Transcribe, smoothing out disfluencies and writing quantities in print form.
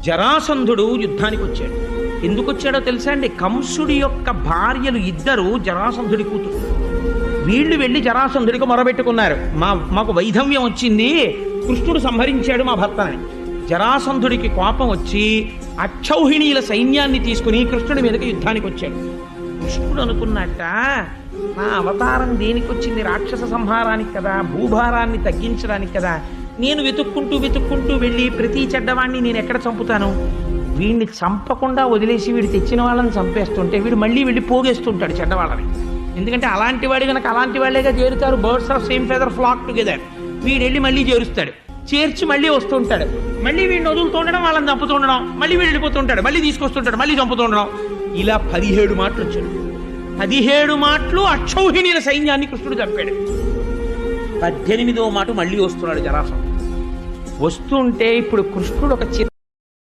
జరాసంధుడు యుద్ధానికి వచ్చాడు. ఎందుకు వచ్చాడో తెలుసా అండి? కంసుడి యొక్క భార్యలు ఇద్దరు జరాసంధుడి కూతురు. వీళ్ళు వెళ్ళి జరాసంధుడికి మొరబెట్టుకున్నారు, మాకు వైధవ్యం వచ్చింది, కృష్ణుడు సంహరించాడు మా భర్తని. జరాసంధుడికి కోపం వచ్చి అక్షౌహిణీల సైన్యాన్ని తీసుకుని కృష్ణుడి మీదకి యుద్ధానికి వచ్చాడు. కృష్ణుడు అనుకున్నట్ట, నా అవతారం దేనికి వచ్చింది? రాక్షస సంహారానికి కదా, భూభారాన్ని తగ్గించడానికి కదా. నేను వెతుక్కుంటూ వెళ్ళి ప్రతి చెడ్డవాణ్ణి నేను ఎక్కడ చంపుతాను? వీడిని చంపకుండా వదిలేసి వీడు తెచ్చిన వాళ్ళని చంపేస్తుంటే వీడు మళ్ళీ వెళ్ళి పోగేస్తుంటాడు చెడ్డవాళ్ళని. ఎందుకంటే అలాంటి వాడి కనుక అలాంటి వాళ్ళేగా చేరుతారు. Birds of same feather flock together. వీడు వెళ్ళి మళ్ళీ చేరుస్తాడు, చేర్చి మళ్ళీ వస్తుంటాడు. మళ్ళీ వీడిని వదులుతుండడం, వాళ్ళని చంపుతుండడం, మళ్ళీ వీడు వెళ్ళిపోతుంటాడు, మళ్ళీ తీసుకొస్తుంటాడు, మళ్ళీ చంపుతుండడం. ఇలా 17 మాటలు వచ్చాడు. 17 మాటలు అక్షౌహిణీల సైన్యాన్ని కృష్ణుడు చంపాడు. 18వ మాట మళ్ళీ వస్తున్నాడు జరాసంధుడు. వస్తుంటే ఇప్పుడు కృష్ణుడు ఒక